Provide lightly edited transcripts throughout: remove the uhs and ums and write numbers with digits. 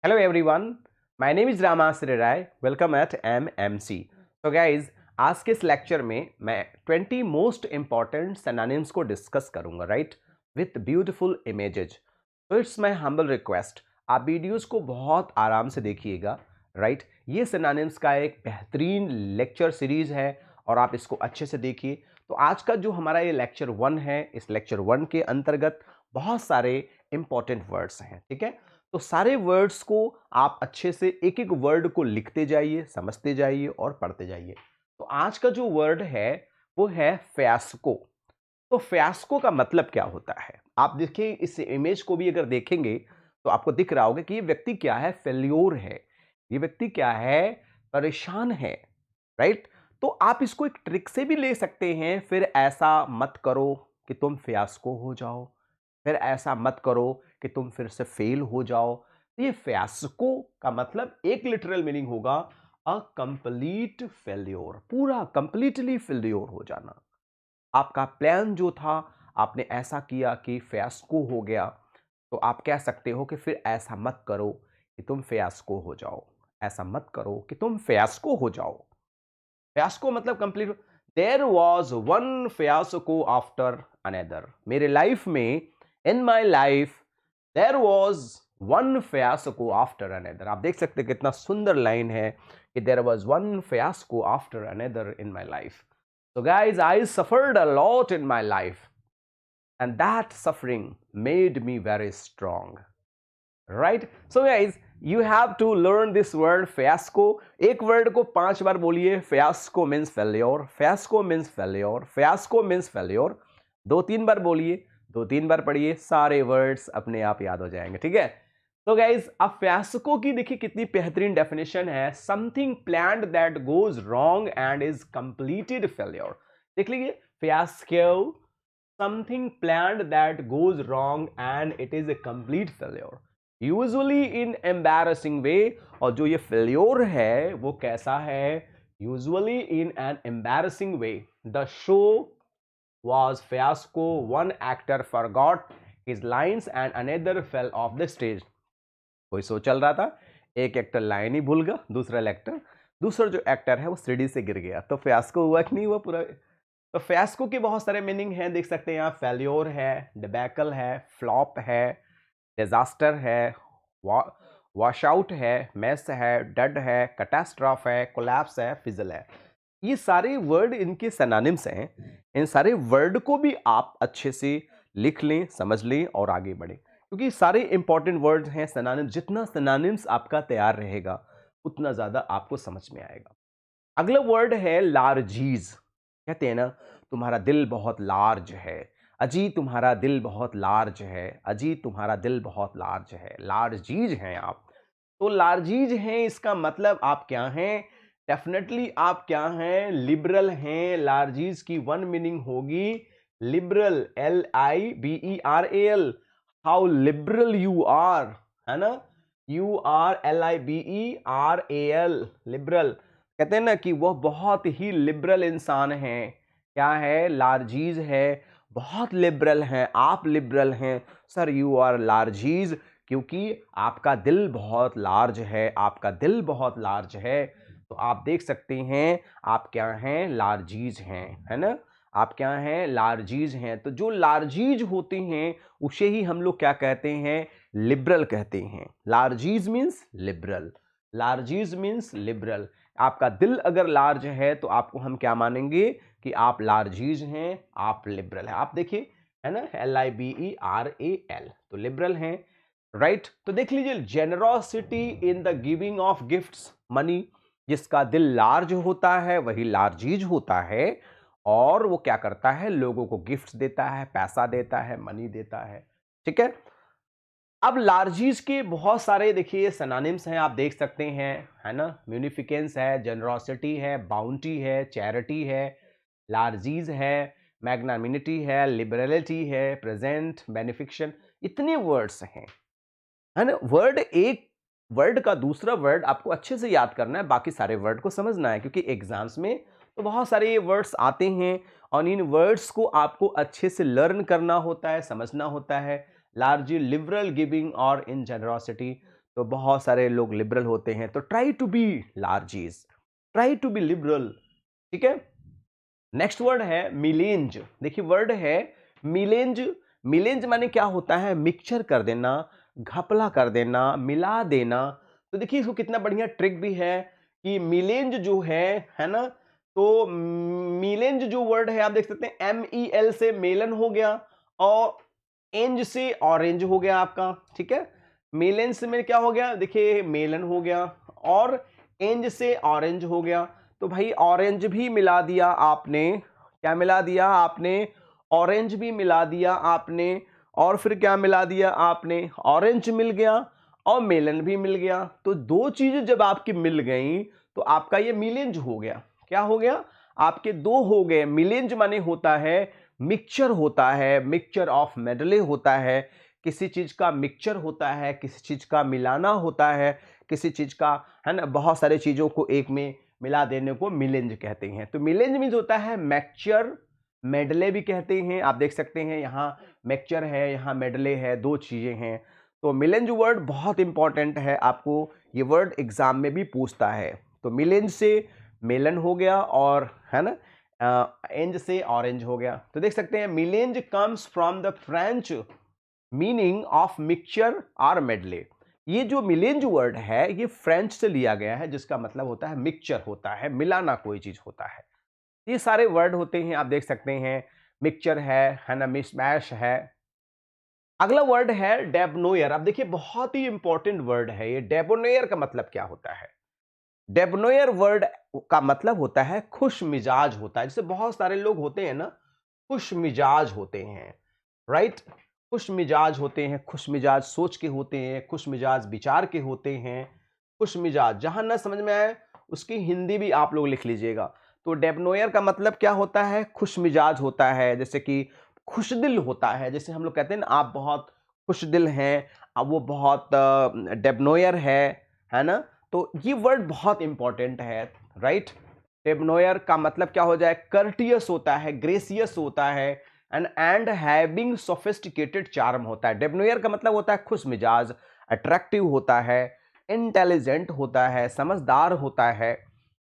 Hello everyone, my name is Ramasri Rai. Welcome at MMC. So guys, आज के इस lecture में मैं 20 मोस्ट इंपॉर्टेंट सिनोनिम्स को डिस्कस करूंगा, राइट, विथ ब्यूटीफुल इमेजेस. तो इट्स माय हम्बल रिक्वेस्ट, आप वीडियोस को बहुत आराम से देखिएगा, राइट. ये सिनोनिम्स का एक बेहतरीन लेक्चर सीरीज है और आप इसको अच्छे से देखिए. तो आज का जो हमारा ये लेक्चर 1 है, इस लेक्चर 1 के अंतर्गत बहुत सारे इंपॉर्टेंट वर्ड्स हैं, ठीक है. तो सारे वर्ड्स को आप अच्छे से एक एक वर्ड को लिखते जाइए, समझते जाइए और पढ़ते जाइए. तो आज का जो वर्ड है वो है फियास्को. तो फियास्को का मतलब क्या होता है? आप देखिए, इस इमेज को भी अगर देखेंगे तो आपको दिख रहा होगा कि ये व्यक्ति क्या है, फेल्योर है. ये व्यक्ति क्या है, परेशान है, राइट. तो आप इसको एक ट्रिक से भी ले सकते हैं. फिर ऐसा मत करो कि तुम फियास्को हो जाओ, फिर ऐसा मत करो कि तुम फिर से फेल हो जाओ. तो ये फियास्को का मतलब एक लिटरल मीनिंग होगा अ कंप्लीट फेल्योर, पूरा कंप्लीटली फेल्योर हो जाना. आपका प्लान जो था, आपने ऐसा किया कि फियास्को हो गया. तो आप कह सकते हो कि फिर ऐसा मत करो कि तुम फियास्को हो जाओ. ऐसा मत करो कि तुम फियास्को हो जाओ. फियास्को मतलब complete. There was one fiasco after another. मेरे लाइफ में, in my life, there was one fiasco after another. आप देख सकते हैं कितना सुंदर लाइन है कि there was one fiasco after another in my life. So guys, I suffered a lot in my life and that suffering made me very strong. Right? So guys, you have to learn this word fiasco. एक word को 5 बार बोलिए. fiasco means failure, fiasco means failure, fiasco means failure. 2-3 बार बोलिए, 2-3 बार पढ़िए, सारे words अपने आप याद हो जाएंगे, ठीक है. तो गाइज, अब फियास्को की देखिए कितनी बेहतरीन डेफिनेशन है. Something planned that goes wrong and is completed failure. देख लीजिए, fiasco, something planned that goes wrong and it is a complete failure, usually in embarrassing way. और जो ये फेल्योर है वो कैसा है? Usually in an embarrassing way. The show was fiasco. One actor forgot his lines and another fell off the stage. कोई show चल रहा था, एक एक्टर लाइन ही भूल गया, दूसरा जो एक्टर है वो सीढ़ी से गिर गया. तो फियास्को हुआ कि नहीं हुआ पूरा? तो फियास्को के बहुत सारे मीनिंग हैं, देख सकते हैं यहाँ. फेल्योर है, डिबैकल है, फ्लॉप है, डिजास्टर है, वॉश आउट है, मेस है, डेड है, कैटास्ट्रॉफ है, कोलैप्स है, फिजल है. ये सारे वर्ड इनके सिनोनिम्स हैं. इन सारे वर्ड को भी आप अच्छे से लिख लें, समझ लें और आगे बढ़ें, क्योंकि सारे इंपॉर्टेंट वर्ड्स हैं. सिनोनिम्स, जितना सिनोनिम्स आपका तैयार रहेगा उतना ज़्यादा आपको समझ में आएगा. अगला वर्ड है लार्जीज. कहते हैं ना, तुम्हारा दिल बहुत लार्ज है, अजी तुम्हारा दिल बहुत लार्ज है, अजी तुम्हारा दिल बहुत लार्ज है. लार्जीज हैं आप. तो लार्जीज हैं, इसका मतलब आप क्या हैं? डेफिनेटली आप क्या हैं? लिबरल हैं. लार्जीज की वन मीनिंग होगी liberal, LIBERAL. How liberal you are, है ना. You are LIBERAL, liberal. कहते हैं ना कि वह बहुत ही लिबरल इंसान है. क्या है? लार्जीज है, बहुत लिबरल हैं. आप लिबरल हैं सर, यू आर लार्जीज, क्योंकि आपका दिल बहुत लार्ज है. आपका दिल बहुत लार्ज है. तो आप देख सकते हैं आप क्या हैं? लार्जीज हैं, है ना. आप क्या हैं? लार्जीज हैं. तो जो लार्जीज होते हैं उसे ही हम लोग क्या कहते हैं? लिबरल कहते हैं. Largess means liberal. Largess means liberal. आपका दिल अगर लार्ज है तो आपको हम क्या मानेंगे? कि आप लार्जीज हैं, आप लिबरल हैं. आप देखिए, है ना, LIBERAL, तो लिबरल हैं, राइट. तो देख लीजिए, generosity in the giving of gifts, money. जिसका दिल लार्ज होता है वही लार्जीज होता है, और वो क्या करता है? लोगों को गिफ्ट्स देता है, पैसा देता है, मनी देता है, ठीक है. अब लार्जीज के बहुत सारे देखिए सिनोनिम्स हैं, आप देख सकते हैं, है ना. म्यूनिफिकेंस है, जेनरोसिटी है, बाउंटी है, चैरिटी है, लार्जीज है, मैग्नामिनिटी है, लिबरलिटी है, प्रेजेंट, बेनिफिक्शन. इतने वर्ड्स हैं, है ना. वर्ड, एक वर्ड का दूसरा वर्ड आपको अच्छे से याद करना है, बाकी सारे वर्ड को समझना है, क्योंकि एग्जाम्स में तो बहुत सारे ये वर्ड्स आते हैं और इन वर्ड्स को आपको अच्छे से लर्न करना होता है, समझना होता है. लार्जी लिबरल गिविंग और इन जनरॉसिटी, तो बहुत सारे लोग लिबरल होते हैं, तो try to be largess, try to be liberal, ठीक है। नेक्स्ट वर्ड है मिलेंज। देखिए वर्ड है मिलेंज। मिलेंज माने क्या होता है, मिक्सचर कर देना, घपला कर देना, मिला देना। तो देखिए इसको कितना बढ़िया ट्रिक भी है कि मिलेंज जो है ना, तो मिलेंज जो वर्ड है आप देख सकते हैं MEL से मेलन हो गया और एंज से ऑरेंज हो गया आपका, ठीक है। मेलेंस में क्या हो गया, देखिए मेलन हो गया और एंज से ऑरेंज हो गया। तो भाई ऑरेंज भी मिला दिया आपने, क्या मिला दिया आपने, ऑरेंज भी मिला दिया आपने, और फिर क्या मिला दिया आपने, ऑरेंज मिल गया और मेलन भी मिल गया। तो दो चीजें जब आपकी मिल गई तो आपका ये मिलेंज हो गया। क्या हो गया, आपके दो हो गए। मिलेंज माने होता है मिक्सचर, होता है मिक्सचर ऑफ मेडले, होता है किसी चीज का मिक्सचर होता है, किसी चीज का मिलाना होता है, किसी चीज का, है ना, बहुत सारे चीजों को एक में मिला देने को मिलेंज कहते हैं। तो मिलेंज मीन्स होता है मैक्चर, मेडले भी कहते हैं। आप देख सकते हैं यहाँ मैक्चर है, यहाँ मेडले है, दो चीजें हैं। तो मिलेंज वर्ड बहुत इंपॉर्टेंट है, आपको ये वर्ड एग्जाम में भी पूछता है। तो मिलेंज से मेलन हो गया और, है ना, एंज से ऑरेंज हो गया। तो देख सकते हैं melange comes from the French meaning of mixture और मेडले। ये जो मिलेंज वर्ड है ये फ्रेंच से लिया गया है, जिसका मतलब होता है मिक्सचर होता है, मिलाना कोई चीज होता है। ये सारे वर्ड होते हैं, आप देख सकते हैं मिक्सचर है ना, मिसमैश है। अगला वर्ड है डेबनोयर। अब देखिए बहुत ही इंपॉर्टेंट वर्ड है ये। डेबोनोयर का मतलब क्या होता है, डेबनोयर वर्ड का मतलब होता है खुश मिजाज होता है। जैसे बहुत सारे लोग होते हैं ना, खुश मिजाज होते हैं, राइट, खुश मिजाज होते हैं, खुश मिजाज सोच के होते हैं, खुश मिजाज विचार के होते हैं। खुश मिजाज, जहां ना समझ में आए उसकी हिंदी भी आप लोग लिख लीजिएगा। तो डेबनोयर का मतलब क्या होता है, खुश मिजाज होता है, जैसे कि खुश दिल होता है। जैसे हम लोग कहते हैं ना आप बहुत खुश दिल हैं, अब वो बहुत डेबनोयर है ना। तो ये वर्ड बहुत इंपॉर्टेंट है, राइट। डेबनोयर का मतलब क्या हो जाए, कर्टियस होता है, ग्रेसियस होता है, एंड हैविंग सोफिस्टिकेटेड चार्म होता है। डेबनोयर का मतलब होता है खुश मिजाज, अट्रैक्टिव होता है, इंटेलिजेंट होता है, समझदार होता है।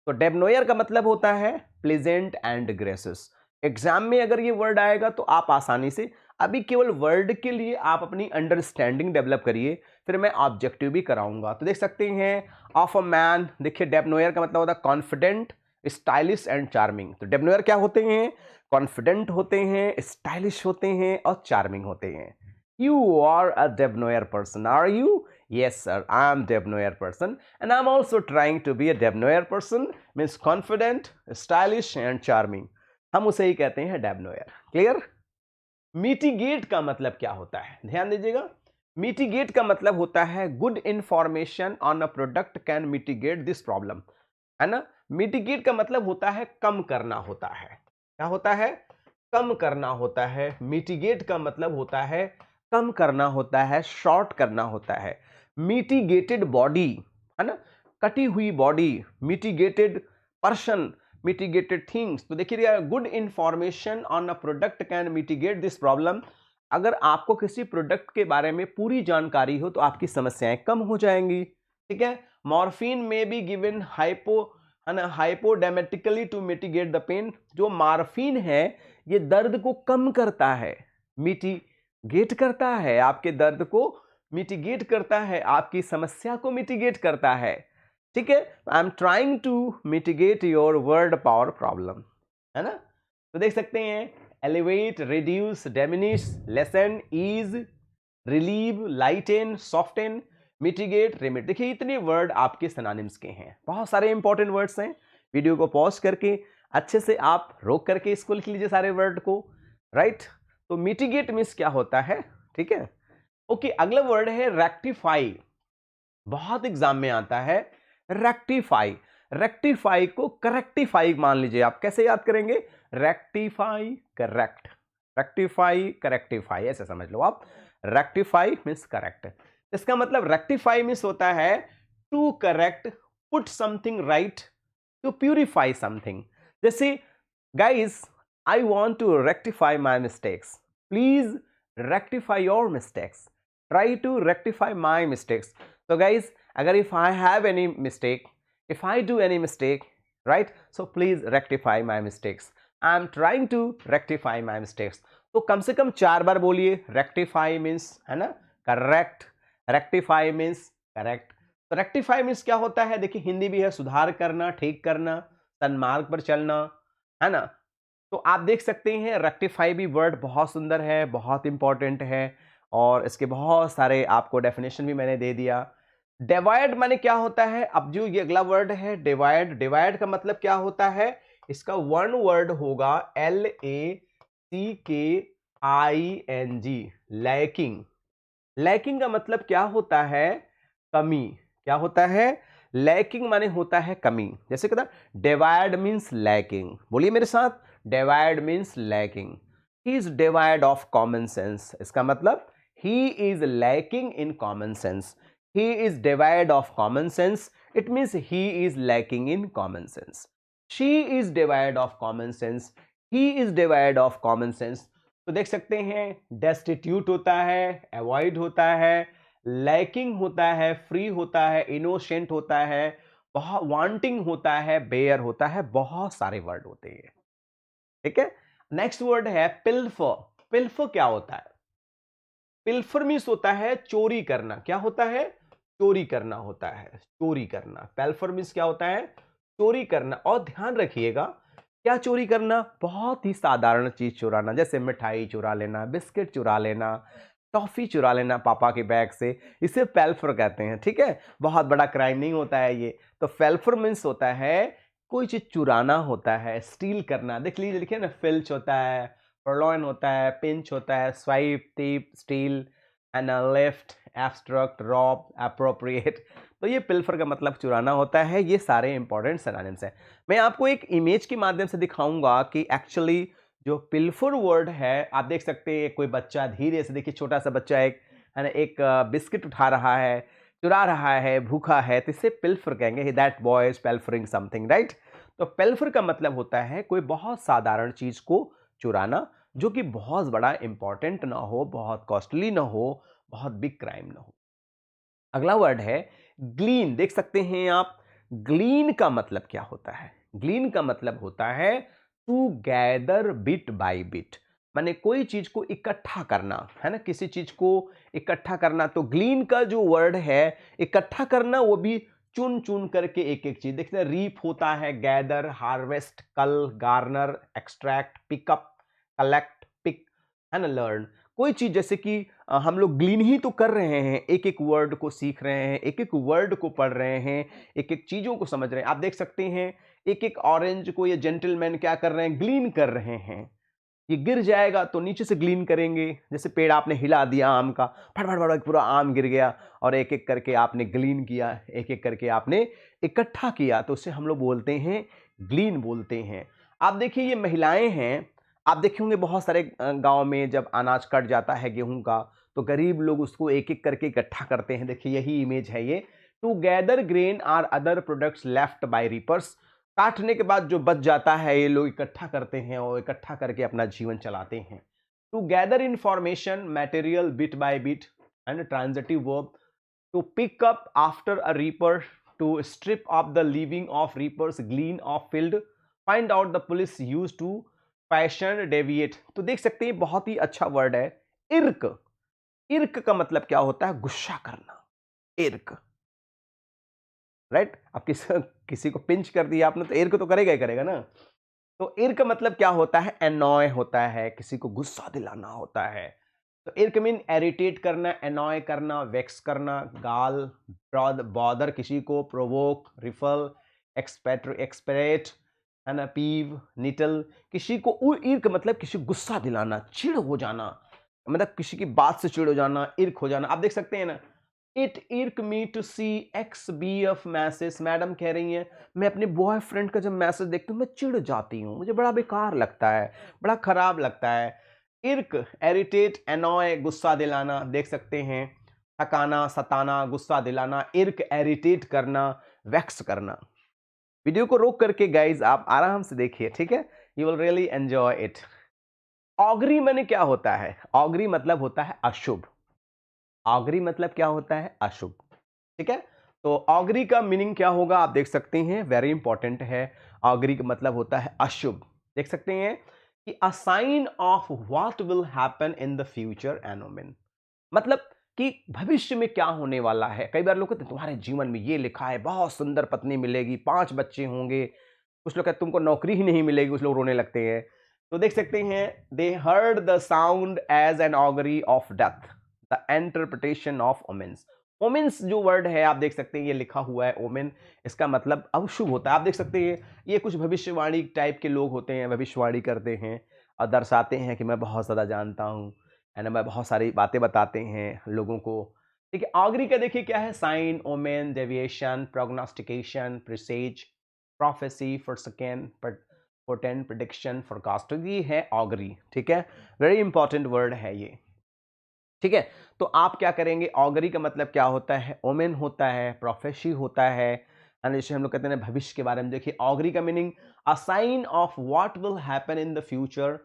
तो डेबनोयर का मतलब होता है प्लेजेंट एंड ग्रेसियस। एग्जाम में अगर ये वर्ड आएगा तो आप आसानी से, अभी केवल वर्ड के लिए आप अपनी अंडरस्टैंडिंग डेवलप करिए, फिर मैं ऑब्जेक्टिव भी कराऊंगा। तो देख सकते हैं ऑफ अ मैन, देखिए डेबनोयर का मतलब होता है कॉन्फिडेंट, स्टाइलिश एंड चार्मिंग। तो डेबनोयर क्या होते हैं, कॉन्फिडेंट होते हैं, स्टाइलिश होते हैं और चार्मिंग होते हैं। You are a debonair person, are you? Yes, sir. I am debonair person, and I'm also trying to be a debonair person. Means confident, stylish, and charming. हम उसे ही कहते हैं डेबनोयर। क्लियर? मिटिगेट का मतलब क्या होता है, ध्यान दीजिएगा। मिटिगेट का मतलब होता है good information on a product can mitigate this problem, है ना। मिटिगेट का मतलब होता है कम करना होता है। क्या होता है, कम करना होता है। मिटिगेट का मतलब होता है कम करना होता है, शॉर्ट करना होता है। मिटिगेटेड बॉडी, है ना, कटी हुई body. Mitigated person, mitigated things. तो देखिए good information on a product can mitigate this problem. अगर आपको किसी प्रोडक्ट के बारे में पूरी जानकारी हो तो आपकी समस्याएं कम हो जाएंगी, ठीक है। मॉर्फिन में बी गिवन हाइपो, है ना, हाइपोडेमेटिकली टू मिटिगेट द पेन। जो मॉर्फिन है ये दर्द को कम करता है, मिटिगेट करता है, आपके दर्द को मिटिगेट करता है, आपकी समस्या को मिटिगेट करता है, ठीक है। I am trying to mitigate your word power problem, है ना। तो देख सकते हैं elevate, reduce, diminish, lessen, ease, relieve, lighten, soften, mitigate, remedy. देखिए इतने वर्ड आपके सिनोनिम्स के हैं, बहुत सारे इंपॉर्टेंट वर्ड्स हैं। वीडियो को पॉज करके अच्छे से आप रोक करके इसको लिख लीजिए सारे वर्ड को, राइट। तो मिटिगेट मीन्स क्या होता है, ठीक है। ओके, अगला वर्ड है रेक्टिफाई। बहुत एग्जाम में आता है रेक्टिफाई। रेक्टिफाई को करेक्टिफाई मान लीजिए आप। कैसे याद करेंगे, रेक्टिफाई करेक्ट, रेक्टिफाई करेक्टिफाई, ऐसे समझ लो आप। Rectify means correct. इसका मतलब रेक्टिफाई मीन्स होता है to correct, put something right, to purify something. जैसे guys, I want to rectify my mistakes, please rectify your mistakes, try to rectify my mistakes. तो गाइज अगर if I have any mistake, if I do any mistake, right, so please rectify my mistakes. I am trying to rectify my mistakes. तो कम से कम 4 बार बोलिए. rectify means है ना correct, rectify means correct. तो rectify means क्या होता है? देखिए हिंदी भी है सुधार करना, ठीक करना, सन्मार्ग पर चलना, है ना. तो आप देख सकते हैं रेक्टिफाई भी वर्ड बहुत सुंदर है, बहुत इंपॉर्टेंट है और इसके बहुत सारे आपको डेफिनेशन भी मैंने दे दिया. डिवाइड माने क्या होता है? अब जो ये अगला वर्ड है डिवाइड, डिवाइड का मतलब क्या होता है? इसका वन वर्ड होगा LACKING, लैकिंग. लैकिंग का मतलब क्या होता है? कमी. क्या होता है? लैकिंग माने होता है कमी. जैसे कहता डिवाइड मीन्स लैकिंग. बोलिए मेरे साथ, divide means lacking. He is divide of common sense. इसका मतलब he is lacking in common sense. He is devoid of common sense. It means he is lacking in common sense. She is devoid of common sense. He is devoid of common sense. तो देख सकते हैं destitute होता है, avoid होता है, lacking होता है, free होता है, innocent होता है, बहुत wanting होता है, bare होता है, बहुत सारे वर्ड होते हैं. ठीक है. नेक्स्ट वर्ड है pilfer. pilfer क्या होता है? पिल्फर मीन्स होता है चोरी करना. क्या होता है? चोरी करना होता है. चोरी करना. पिल्फर मीन्स क्या होता है? चोरी करना. और ध्यान रखिएगा क्या चोरी करना? बहुत ही साधारण चीज चुराना, जैसे मिठाई चुरा लेना, बिस्किट चुरा लेना, टॉफी चुरा लेना पापा के बैग से, इसे पेल्फर कहते हैं. ठीक है. बहुत बड़ा क्राइम नहीं होता है ये. तो पेल्फर मीन्स होता है कोई चीज चुराना होता है, स्टील करना. देख लीजिए, लिखिए ना, फिल्च होता है, पर्लॉइन होता है, पिंच होता है, swipe, tip, steal, and left, abstract, rob, appropriate. तो ये पिल्फर का मतलब चुराना होता है. ये सारे इंपॉर्टेंट सिनोनिम्स हैं. मैं आपको एक इमेज के माध्यम से दिखाऊंगा कि एक्चुअली जो पिल्फर वर्ड है, आप देख सकते हैं कोई बच्चा धीरे से, देखिए छोटा सा बच्चा एक है ना, एक बिस्किट उठा रहा है, चुरा रहा है, भूखा है, तो इसे पिल्फर कहेंगे. That boy is pilfering something, right. तो पिल्फर का मतलब होता है कोई बहुत साधारण चीज को चुराना, जो कि बहुत बड़ा इंपॉर्टेंट ना हो, बहुत कॉस्टली ना हो, बहुत बिग क्राइम ना हो. अगला वर्ड है ग्लीन. देख सकते हैं आप, ग्लीन का मतलब क्या होता है? ग्लीन का मतलब होता है to gather bit by bit, माने कोई चीज को इकट्ठा करना, है ना, किसी चीज को इकट्ठा करना. तो ग्लीन का जो वर्ड है इकट्ठा करना, वो भी चुन चुन करके एक एक चीज. देखते हैं रीप होता है gather, harvest, cull, garner, extract, pick up, collect, pick, है ना, लर्न. कोई चीज जैसे कि हम लोग ग्लीन ही तो कर रहे हैं, एक एक वर्ड को सीख रहे हैं, एक एक वर्ड को पढ़ रहे हैं, एक एक चीजों को समझ रहे हैं. आप देख सकते हैं एक एक ऑरेंज को ये जेंटलमैन क्या कर रहे हैं? ग्लीन कर रहे हैं. ये गिर जाएगा तो नीचे से ग्लीन करेंगे. जैसे पेड़ आपने हिला दिया आम का, फट फट फट पूरा आम गिर गया, और एक एक करके आपने ग्लीन किया, एक एक करके आपने इकट्ठा किया, तो उसे हम लोग बोलते हैं ग्लीन बोलते हैं. आप देखिए ये महिलाएं हैं. आप देखे होंगे बहुत सारे गांव में जब अनाज कट जाता है गेहूं का, तो गरीब लोग उसको एक एक करके इकट्ठा करते हैं. देखिए यही इमेज है ये. To gather grain or other products left by reapers. काटने के बाद जो बच जाता है ये लोग इकट्ठा करते हैं और इकट्ठा करके अपना जीवन चलाते हैं. To gather information material bit by bit, and transitive verb. To pick up after a reaper, to strip of the living of reapers, glean of field, find out the police use to passion deviate. तो देख सकते हैं बहुत ही अच्छा word है इर्क. इर्क का मतलब क्या होता है? गुस्सा करना. इर्क, राइट. अब किसी को पिंच कर दिया आपने तो इर्क तो करेगा ही करेगा ना. तो इर्क मतलब क्या होता है? एनॉय होता है, किसी को गुस्सा दिलाना होता है. तो इर्क मीन एरिटेट करना, एनॉय करना, वेक्स करना, गाल, बॉदर किसी को, प्रोवोक, रिफल, एक्सपेरेट, है ना, पीव, निटल. किसी को इर्क मतलब किसी को गुस्सा दिलाना, चिढ़ हो जाना, मतलब किसी की बात से चिढ़ हो जाना, इर्क हो जाना. आप देख सकते हैं ना, it irk me to see X B F message. Madam कह रही हैं मैं अपने बॉयफ्रेंड का जब मैसेज देखती हूँ मैं चिढ़ जाती हूँ, मुझे बड़ा बेकार लगता है, बड़ा खराब लगता है. इर्क, एरिटेट, एनॉय, गुस्सा दिलाना. देख सकते हैं थकाना, सताना, गुस्सा दिलाना, इर्क, एरिटेट करना, वैक्स करना. वीडियो को रोक करके गाइज आप आराम से देखिए, ठीक है. You will really enjoy it. Augury माने क्या होता है? ऑगरी मतलब होता है अशुभ। ऑगरी मतलब क्या होता है? अशुभ। ठीक है, तो ऑगरी का मीनिंग क्या होगा आप देख सकते हैं, वेरी इंपॉर्टेंट है। ऑगरी का मतलब होता है अशुभ। देख सकते हैं कि a sign of what will happen in the future an omen, मतलब कि भविष्य में क्या होने वाला है। कई बार लोग कहते हैं तुम्हारे जीवन में ये लिखा है, बहुत सुंदर पत्नी मिलेगी, 5 बच्चे होंगे। कुछ लोग कहते हैं तुमको नौकरी ही नहीं मिलेगी, कुछ लोग रोने लगते हैं। तो देख सकते हैं, they heard the sound as an augury of death, the interpretation of omens. Omens जो वर्ड है आप देख सकते हैं, ये लिखा हुआ है ओमेन, इसका मतलब अशुभ होता है। आप देख सकते हैं ये कुछ भविष्यवाणी टाइप के लोग होते हैं, भविष्यवाणी करते हैं और दर्शाते हैं कि मैं बहुत ज़्यादा जानता हूँ, है ना, मैं बहुत सारी बातें बताते हैं लोगों को। ठीक है, ऑगरी का देखिए क्या है, sign, omen, deviation, prognostication, presage, prophecy, forsaken, portent, prediction, forecast, तो ये है ऑगरी। ठीक है, वेरी इंपॉर्टेंट वर्ड है ये। ठीक है, तो आप क्या करेंगे, ऑगरी का मतलब क्या होता है, ओमेन होता है, प्रोफेसी होता है, and जैसे हम लोग कहते हैं ना भविष्य के बारे में। देखिए ऑगरी का meaning a sign of what will happen in the future,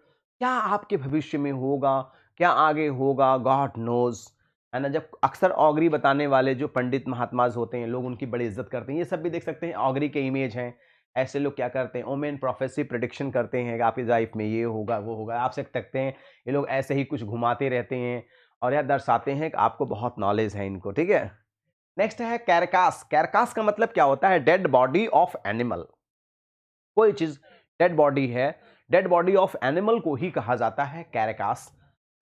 क्या आपके भविष्य में होगा, क्या आगे होगा, गॉड नोज, है ना। जब अक्सर ऑगरी बताने वाले जो पंडित महात्माज होते हैं, लोग उनकी बड़ी इज्जत करते हैं। ये सब भी देख सकते हैं ऑगरी के इमेज हैं। ऐसे लोग क्या करते हैं, ओमेन, प्रोफेसी, प्रेडिक्शन करते हैं कि आपकी लाइफ में ये होगा वो होगा। आप देख सकते हैं ये लोग ऐसे ही कुछ घुमाते रहते हैं और यह दर्शाते हैं कि आपको बहुत नॉलेज है इनको। ठीक है, नेक्स्ट है कैरकास। कैरकास का मतलब क्या होता है, डेड बॉडी ऑफ एनिमल। कोई चीज डेड बॉडी है, डेड बॉडी ऑफ एनिमल को ही कहा जाता है कैरकास।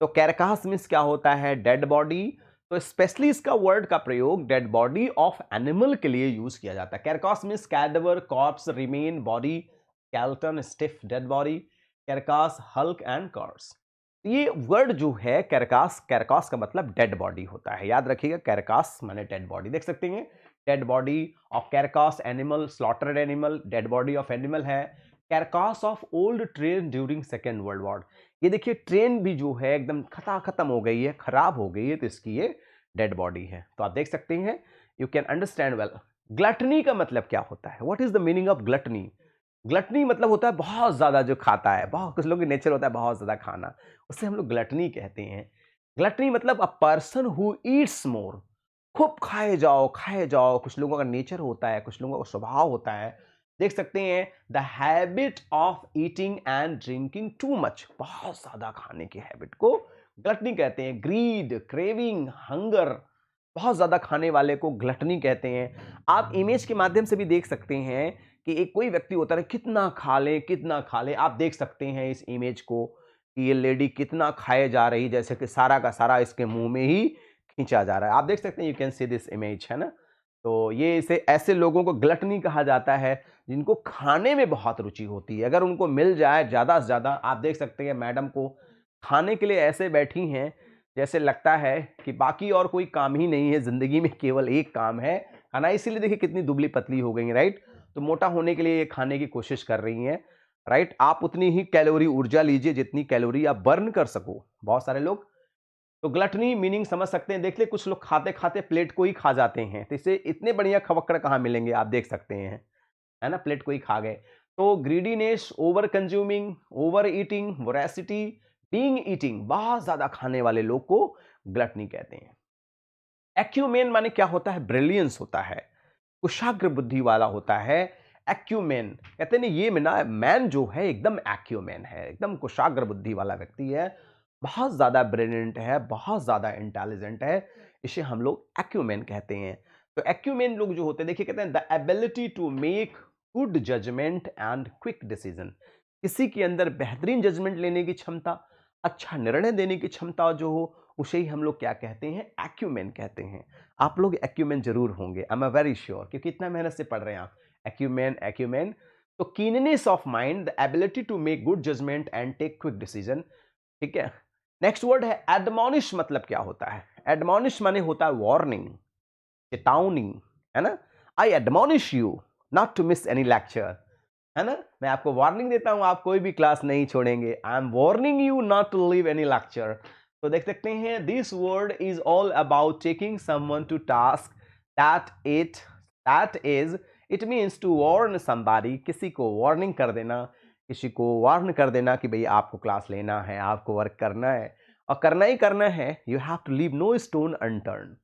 तो कैरकास मीन्स क्या होता है, डेड बॉडी। तो स्पेशली इसका वर्ड का प्रयोग डेड बॉडी ऑफ एनिमल के लिए यूज किया जाता है। Carcass means cadaver, corpse, remain, body, skeleton, stiff, dead body, carcass, hulk and corse. ये वर्ड जो है कैरकास, कैरकास का मतलब डेड बॉडी होता है, याद रखिएगा, कैरकास माने डेड बॉडी। देख सकते हैं dead body of carcass animal, slaughtered animal, dead body of animal है। Carcass of old train during second world war. ये देखिए ट्रेन भी जो है एकदम खत्म हो गई है, खराब हो गई है, तो इसकी ये डेड बॉडी है। तो आप देख सकते हैं, you can understand well. Gluttony का मतलब क्या होता है, what is the meaning of gluttony? Gluttony मतलब होता है बहुत ज्यादा जो खाता है, बहुत कुछ लोगों की नेचर होता है बहुत ज्यादा खाना, उससे हम लोग ग्लटनी कहते हैं। ग्लटनी मतलब अ पर्सन हु ईट्स मोर, खूब खाए जाओ। कुछ लोगों का नेचर होता है, कुछ लोगों का स्वभाव होता है। देख सकते हैं the habit of eating and drinking too much, बहुत ज्यादा खाने की हैबिट को ग्लटनी कहते हैं। ग्रीड, क्रेविंग, हंगर, बहुत ज्यादा खाने वाले को ग्लटनी कहते हैं। आप इमेज के माध्यम से भी देख सकते हैं कि एक कोई व्यक्ति होता है कितना खा ले कितना खा ले। आप देख सकते हैं इस इमेज को कि ये लेडी कितना खाए जा रही, जैसे कि सारा का सारा इसके मुंह में ही खींचा जा रहा है। आप देख सकते हैं, you can see this image, है ना। तो ये इसे ऐसे लोगों को ग्लटनी कहा जाता है जिनको खाने में बहुत रुचि होती है। अगर उनको मिल जाए ज्यादा से ज्यादा, आप देख सकते हैं मैडम को खाने के लिए ऐसे बैठी हैं जैसे लगता है कि बाकी और कोई काम ही नहीं है जिंदगी में, केवल एक काम है खाना। इसीलिए देखिए कितनी दुबली पतली हो गई है, राइट। तो मोटा होने के लिए ये खाने की कोशिश कर रही हैं, राइट। आप उतनी ही कैलोरी ऊर्जा लीजिए जितनी कैलोरी आप बर्न कर सको। बहुत सारे लोग तो ग्लटनी मीनिंग समझ सकते हैं। देख ले कुछ लोग खाते खाते प्लेट को ही खा जाते हैं, तो इसे इतने बढ़िया खवक्कड़ कहाँ मिलेंगे, आप देख सकते हैं, है ना, प्लेट को ही खा गए। तो greediness, over consuming, over eating, voracity, being eating, बहुत ज्यादा खाने वाले लोग को ग्लटनी कहते हैं। एक्यूमेन माने क्या होता है, ब्रिलियंस होता है, कुशाग्र बुद्धि वाला होता है। एक्यूमेन कहते हैं ये ना मैन जो है एकदम एक्यूमेन है, एकदम कुशाग्र बुद्धि वाला व्यक्ति है, बहुत ज्यादा ब्रिलियंट है, बहुत ज्यादा इंटेलिजेंट है, इसे हम लोग एक्यूमेन कहते हैं। तो एक्यूमेन लोग जो होते हैं, देखिए कहते हैं the ability to make good judgement and quick decision, किसी के अंदर बेहतरीन जजमेंट लेने की क्षमता, अच्छा निर्णय देने की क्षमता जो हो, उसे ही हम लोग क्या कहते हैं, एक्यूमेन कहते हैं। आप लोग एक्यूमेन जरूर होंगे, आई एम वेरी श्योर, क्योंकि इतना मेहनत से पढ़ रहे हैं आप। Acumen, acumen. तो keenness of mind, the ability to make good judgement and take quick decision. ठीक है, नेक्स्ट वर्ड है एडमोनिश। मतलब क्या होता है, एडमोनिश माने होता है वार्निंग, चेतावनी, है ना। I admonish you not to miss any lecture, है ना, मैं आपको वार्निंग देता हूं आप कोई भी क्लास नहीं छोड़ेंगे। I am warning you not to leave any lecture. तो देख सकते हैं this word is all about taking someone to task, that is it means to warn somebody, किसी को वार्निंग कर देना, किसी को वार्न कर देना कि भाई आपको क्लास लेना है, आपको वर्क करना है और करना ही करना है। You have to leave no stone unturned.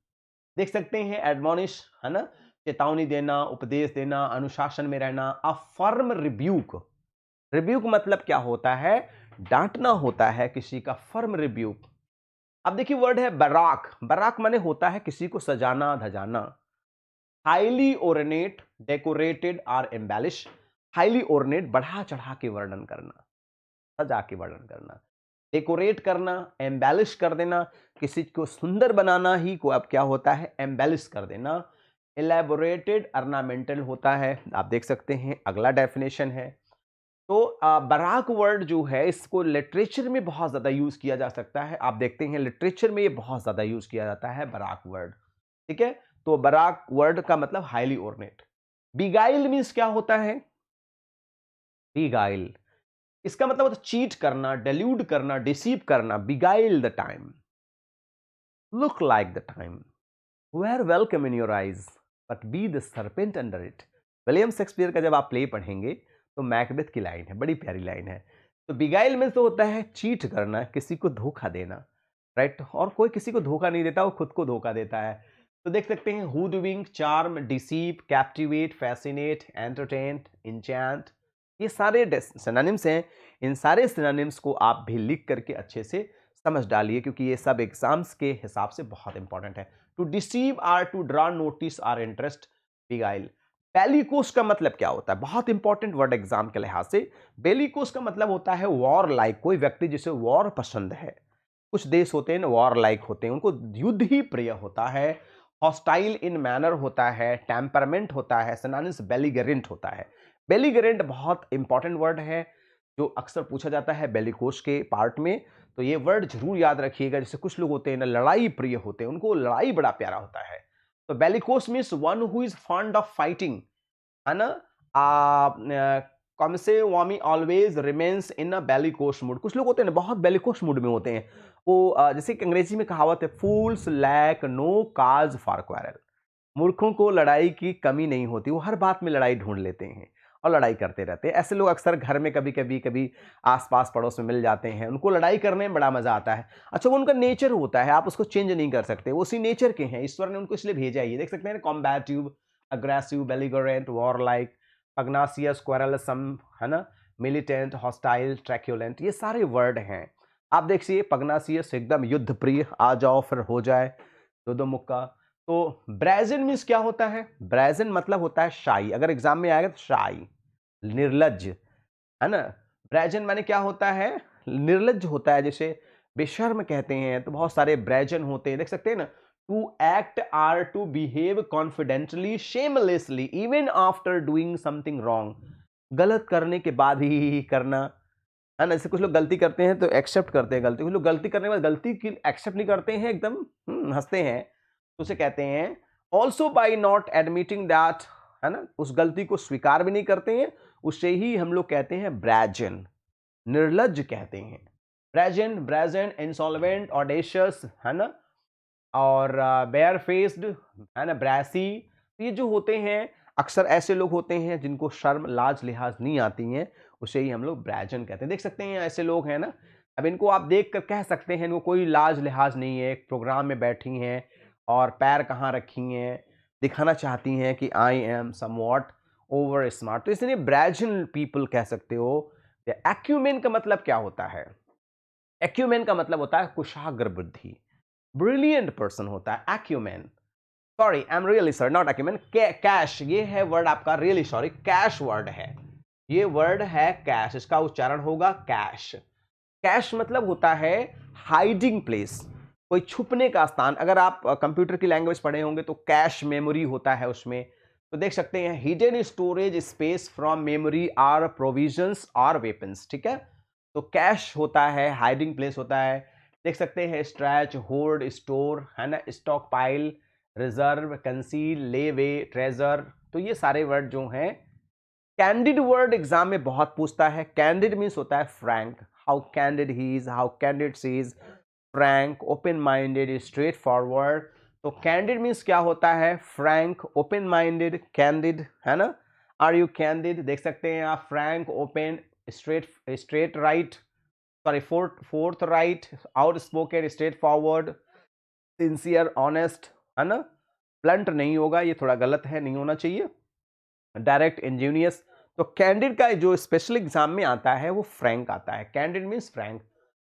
देख सकते हैं एडमोनिश, है ना, चेतावनी देना, उपदेश देना, अनुशासन में रहना। अ फर्म रिब्यूक, रिब्यूक मतलब क्या होता है? डांटना होता है किसी का, फर्म रिब्यूक। अब देखिए वर्ड है बराक, बराक माने होता है किसी को सजाना धजाना। Highly ornate, decorated or embellish. Highly ornate बढ़ा चढ़ा के वर्णन करना, सजा के वर्णन करना। डेकोरेट करना, एम्बेलिश कर देना, किसी को सुंदर बनाना ही को अब क्या होता है? एम्बेलिश कर देना। एलैबोरेटेड अर्नामेंटल होता है। आप देख सकते हैं अगला डेफिनेशन है। तो बराक वर्ड जो है इसको लिटरेचर में बहुत ज़्यादा यूज़ किया जा सकता है। आप देखते हैं लिटरेचर में ये बहुत ज़्यादा यूज़ किया जाता है बराक वर्ड। ठीक है, तो बराक वर्ड का मतलब हाईली ऑर्नेट। बिगाइल मीन्स क्या होता है? बिगाइल, इसका मतलब होता है चीट करना, डेल्यूड करना, डिसीव करना। Beguile the time, look like the time, where welcome in your eyes but be the serpent under it. William Shakespeare का जब आप प्ले पढ़ेंगे तो मैकबेथ की लाइन है, बड़ी प्यारी लाइन है। तो बिगाइल में तो होता है चीट करना, किसी को धोखा देना, राइट। और कोई किसी को धोखा नहीं देता, वो खुद को धोखा देता है। तो देख सकते हैं hoodwink, charm, deceive, captivate, fascinate, entertain, enchant, ये सारे सिनोनिम्स हैं। इन सारे सिनोनिम्स को आप भी लिख करके अच्छे से समझ डालिए, क्योंकि ये सब एग्जाम्स के हिसाब से बहुत इंपॉर्टेंट है। To deceive or to draw notice or interest, beguile. Bellicose का मतलब क्या होता है? बहुत इंपॉर्टेंट वर्ड एग्जाम के लिहाज से। बेलिकोस का मतलब होता है वॉर लाइक, कोई व्यक्ति जिसे वॉर पसंद है। कुछ देश होते हैं ना वॉर लाइक होते हैं, उनको युद्ध ही प्रिय होता है। हॉस्टाइल इन मैनर होता है, टेम्परामेंट होता है, सिनोनिम्स बेलिगरेंट होता है। बेलिगरेंट बहुत इंपॉर्टेंट वर्ड है जो अक्सर पूछा जाता है बेलिकोस के पार्ट में। तो ये वर्ड जरूर याद रखिएगा। जैसे कुछ लोग होते हैं ना लड़ाई प्रिय होते हैं, उनको लड़ाई बड़ा प्यारा होता है। तो bellicose means one who is fond of fighting, है ना। कमसे वामी always remains in a bellicose mood. कुछ लोग होते हैं ना बहुत बेलिकोस मूड में होते हैं। वो जैसे कि अंग्रेजी में कहावत है, fools lack no cause for quarrel. मूर्खों को लड़ाई की कमी नहीं होती, वो हर बात में लड़ाई ढूंढ लेते हैं और लड़ाई करते रहते हैं। ऐसे लोग अक्सर घर में कभी आसपास पड़ोस में मिल जाते हैं, उनको लड़ाई करने में बड़ा मजा आता है। अच्छा, वो उनका नेचर होता है, आप उसको चेंज नहीं कर सकते, वो उसी नेचर के हैं, ईश्वर ने उनको इसलिए भेजा ही। देख सकते हैं कॉम्बैटिव, अग्रेसिव, बेलिगरेंट, वॉर लाइक, पग्नासियस, क्वेरलसम, है ना, मिलिटेंट, हॉस्टाइल, ट्रैक्यूलेंट, ये सारे वर्ड हैं। आप देखिए पग्नासियस एकदम युद्ध प्रिय, आ जाओ फिर हो जाए दो दो मुक्का। तो ब्रेजन मीन्स क्या होता है? ब्रेजन मतलब होता है शाई। अगर एग्जाम में आएगा तो शाई, निर्लज, है ना। ब्रेजन माने क्या होता है? निर्लज होता है। जैसे बेशर्म कहते हैं, तो बहुत सारे ब्रेजन होते हैं, देख सकते हैं ना। To act or to behave confidently shamelessly even after doing something wrong. गलत करने के बाद ही करना, है ना। जैसे कुछ लोग गलती करते हैं तो एक्सेप्ट करते हैं गलती, कुछ लोग गलती करने के बाद गलती की एक्सेप्ट नहीं करते हैं, एकदम हंसते हैं। तो उसे कहते हैं also by not admitting that, है ना, उस गलती को स्वीकार भी नहीं करते हैं, उसे ही हम लोग कहते हैं ब्रैजन, निर्लज कहते हैं। ब्रैजन, ब्रैजन, इंसॉल्वेंट, ऑडेशियस, है ना, और बेयर फेस्ड, है ना, ब्रैसी। ये जो होते हैं अक्सर ऐसे लोग होते हैं जिनको शर्म लाज लिहाज नहीं आती हैं, उसे ही हम लोग ब्रैजन कहते हैं। देख सकते हैं ऐसे लोग हैं ना, अब इनको आप देख कर कह सकते हैं इनको कोई लाज लिहाज नहीं है, एक प्रोग्राम में बैठी हैं और पैर कहाँ रखी हैं, दिखाना चाहती हैं कि I am somewhat over smart, तो इसलिए ब्रैजन पीपल कह सकते हो। एक्यूमेन का मतलब क्या होता है? एक्यूमेन का मतलब होता है कुशाग्र बुद्धि, ब्रिलियंट पर्सन होता है acumen. Sorry, I am really sorry, not acumen, cash, ये है वर्ड आपका, रियली सॉरी, कैश वर्ड है। ये वर्ड है कैश, इसका उच्चारण होगा कैश। कैश मतलब होता है हाइडिंग प्लेस, कोई छुपने का स्थान। अगर आप कंप्यूटर की लैंग्वेज पढ़े होंगे तो कैश मेमोरी होता है उसमें। तो देख सकते हैं hidden storage space from memory or provisions और वेपन्स, ठीक है। तो कैश होता है हाइडिंग प्लेस होता है। देख सकते हैं स्ट्रैच, होल्ड, स्टोर, है ना, स्टॉक पाइल, रिजर्व, कंसील, ले वे, ट्रेजर। तो ये सारे वर्ड जो हैं, कैंडिड वर्ड एग्जाम में बहुत पूछता है। कैंडिड मीन्स होता है frank, how candid he is, how candid she is, frank, open minded, straightforward. तो कैंडिड मीन्स क्या होता है? फ्रैंक, ओपन माइंडेड, कैंडिड, है ना। आर यू कैंडिड, देख सकते हैं आप, Frank, open, straight right, sorry fourth right, out spoken, straight forward, sincere, honest, है ना। ब्लंट नहीं होगा, ये थोड़ा गलत है, नहीं होना चाहिए। Direct, Angénieux. तो कैंडिड का जो स्पेशल एग्जाम में आता है वो फ्रैंक आता है। Candid means Frank.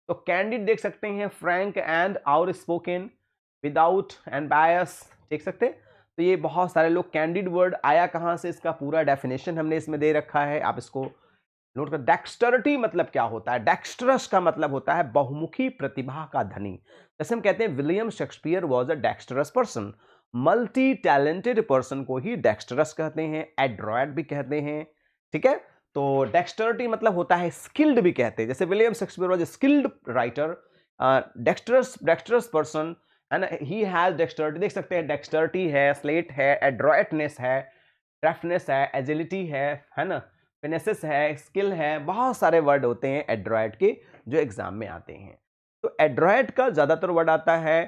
तो कैंडिड देख सकते हैं, Frank and out spoken, without and बायस, देख सकते हैं। तो ये बहुत सारे लोग, कैंडिड वर्ड आया कहाँ से, इसका पूरा डेफिनेशन हमने इसमें दे रखा है, आप इसको नोट कर। डेक्स्टरिटी मतलब क्या होता है? डेक्स्ट्रस का मतलब होता है बहुमुखी प्रतिभा का धनी। जैसे हम कहते हैं William Shakespeare was a dexterous person, multi talented person को ही डेक्स्टरस कहते हैं, एड्रॉयड भी कहते हैं, ठीक है। तो डेक्स्टरिटी मतलब होता है स्किल्ड भी कहते हैं, जैसे William Shakespeare was a skilled writer, dexterous person, and he has dexterity. देख सकते हैं डेक्स्टरिटी है, स्लेट है, एड्रॉयटनेस है, डेफ्टनेस है, एजिलिटी है ना, फिनेसिस है, स्किल है, बहुत सारे वर्ड होते हैं एड्रॉयड के जो एग्जाम में आते हैं। तो एड्रॉयड का ज्यादातर वर्ड आता है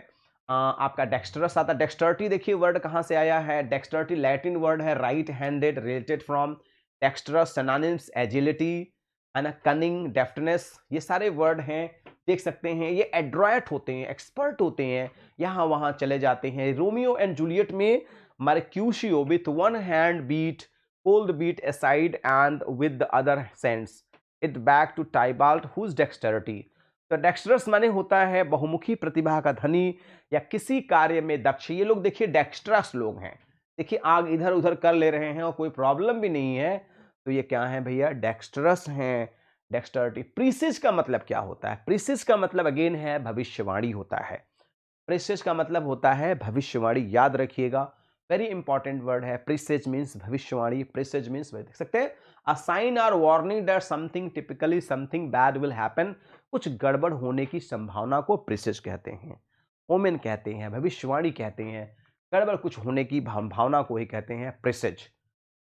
आपका डेक्स्टरस आता है। डेक्स्टरिटी देखिए वर्ड कहाँ से आया है, डेक्स्टरिटी लैटिन वर्ड है, right handed, related from dexterous, synonyms agility, है ना, कनिंग, डेफ्टनेस, ये सारे वर्ड हैं, देख सकते हैं। ये एड्रॉयट होते हैं, एक्सपर्ट होते हैं, यहाँ वहाँ चले जाते हैं। रोमियो एंड जूलियट में Mercutio with one hand beat pull the beat aside and with the other sends it back to Tybalt whose dexterity। तो डेक्स्टरस माने होता है बहुमुखी प्रतिभा का धनी या किसी कार्य में दक्ष। ये लोग देखिए डेक्स्ट्रस लोग हैं, देखिए आग इधर उधर कर ले रहे हैं और कोई प्रॉब्लम भी नहीं है, तो ये क्या है भैया, डेक्स्टरस हैं। डेक्स्टरिटी। प्रीसिज का मतलब क्या होता है? प्रीसिज का मतलब अगेन है भविष्यवाणी होता है। प्रीसिज का मतलब होता है भविष्यवाणी, याद रखिएगा, वेरी इंपॉर्टेंट वर्ड है। प्रीसेज मीन्स भविष्यवाणी, प्रीसेज मीन्स देख सकते हैं अ साइन और warning that something, typically something bad will happen, कुछ गड़बड़ होने की संभावना को प्रीसेज कहते हैं, ओमेन कहते हैं, भविष्यवाणी कहते हैं, गड़बड़ कुछ होने की भावना को ही कहते हैं प्रीसेज,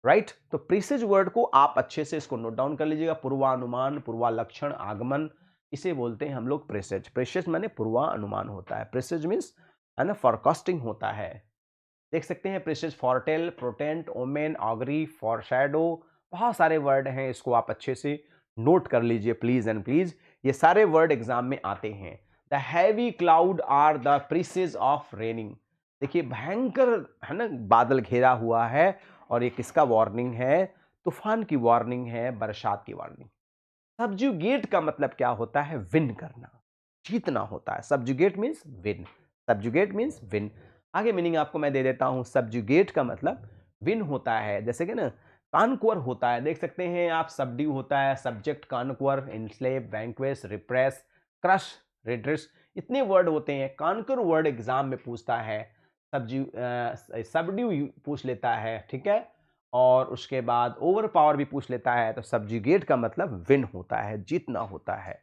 राइट। तो प्रीसेज वर्ड को आप अच्छे से इसको नोट डाउन कर लीजिएगा। पूर्वानुमान, पूर्वालक्षण, आगमन, इसे बोलते हैं हम लोग प्रीसेज। प्रीसेज माने पूर्वानुमान होता है, प्रीसेज मीन्स है ना फॉरकास्टिंग होता है, देख सकते हैं। प्रीसेज, फॉरटेल, प्रोटेंट, ओमेन, ऑगरी, फॉरशैडो, बहुत सारे वर्ड हैं, इसको आप अच्छे से नोट कर लीजिए प्लीज एंड प्लीज, ये सारे वर्ड एग्जाम में आते हैं। The heavy cloud are the presage of raining, देखिए भयंकर है ना बादल घेरा हुआ है, और ये किसका वार्निंग है? तूफान की वार्निंग है, बरसात की वार्निंग। सबजुगेट का मतलब क्या होता है? विन करना, जीतना होता है। सबजुगेट मीन्स विन, सबजुगेट मीन्स विन। आगे मीनिंग आपको मैं दे देता हूं। सबजुगेट का मतलब विन होता है, जैसे कि ना कानकुअर होता है, देख सकते हैं आप, सबड्यू होता है, subject conquer, enslave, vanquish, repress, crush, redress, इतने वर्ड होते हैं। कानकुर वर्ड एग्जाम में पूछता है, सबड्यू पूछ लेता है, ठीक है, और उसके बाद ओवर पावर भी पूछ लेता है। तो सबजुगेट का मतलब विन होता है, जीतना होता है,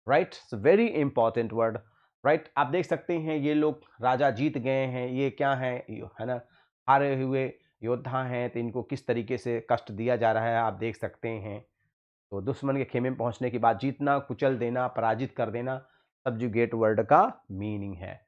right. Very important word, right. आप देख सकते हैं ये लोग राजा जीत गए हैं, ये क्या है ना, हारे हुए योद्धा हैं, तो इनको किस तरीके से कष्ट दिया जा रहा है आप देख सकते हैं। तो दुश्मन के खेमे में पहुंचने के बाद जीतना, कुचल देना, पराजित कर देना, सबजुगेट वर्ड का मीनिंग है।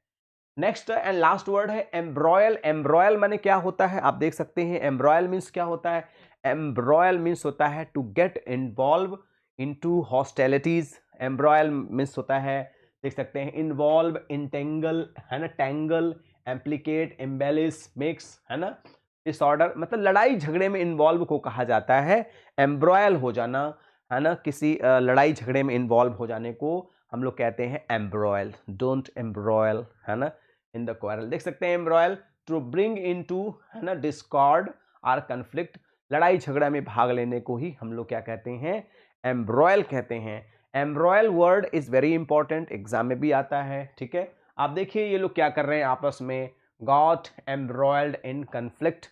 नेक्स्ट एंड लास्ट वर्ड है एम्ब्रॉयल। एम्ब्रॉयल माने क्या होता है? आप देख सकते हैं एम्ब्रॉयल मीन्स क्या होता है? एम्ब्रॉयल मीन्स होता है to get involve into hostilities. Embroil means होता है, देख सकते हैं, इन्वॉल्व, इंटेंगल, है ना, टैंगल, एम्प्लीकेट, एम्बेलिश, मिक्स, है ना, डिसऑर्डर, मतलब लड़ाई झगड़े में इन्वॉल्व को कहा जाता है एम्ब्रॉयल हो जाना, है ना, किसी लड़ाई झगड़े में इन्वॉल्व हो जाने को हम लोग कहते हैं एम्ब्रॉयल। डोंट एम्ब्रॉयल, है ना, इन द क्वारल। देख सकते हैं एम्ब्रॉयल टू ब्रिंग इनटू, है ना, डिस्कॉर्ड और कन्फ्लिक्ट, लड़ाई झगड़ा में भाग लेने को ही हम लोग क्या कहते हैं? एम्ब्रॉयल कहते हैं। Embroil word is very important, exam में भी आता है, ठीक है। आप देखिए ये लोग क्या कर रहे हैं आपस में, गॉट एम्ब्रॉयल्ड इन कन्फ्लिक्ट,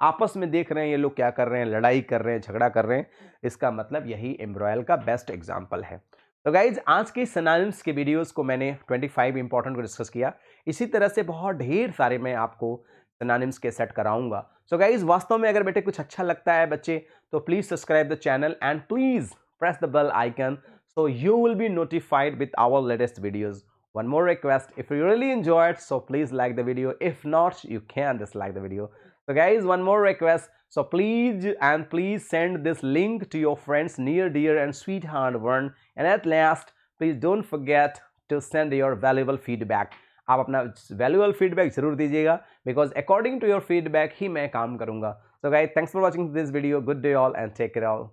आपस में देख रहे हैं ये लोग क्या कर रहे हैं, लड़ाई कर रहे हैं, झगड़ा कर रहे हैं, इसका मतलब यही एम्ब्रॉयल का बेस्ट एग्जाम्पल है। तो गाइज आज के सिनोनिम्स के वीडियोस को मैंने 25 इंपॉर्टेंट को डिस्कस किया, इसी तरह से बहुत ढेर सारे मैं आपको सिनोनिम्स के सेट कराऊंगा। सो गाइज वास्तव में अगर बेटे कुछ अच्छा लगता है बच्चे, तो please subscribe the channel and please press the bell icon so you will be notified with our latest videos. One more request, if you really enjoyed, so please like the video. If not, you can dislike the video. So guys, one more request. So please send this link to your friends, near, dear and sweetheart one. And at last, please don't forget to send your valuable feedback. आप अपना valuable feedback जरूर दीजिएगा, because according to your feedback ही मैं काम करूंगा. So guys, thanks for watching this video. Good day all and take care all.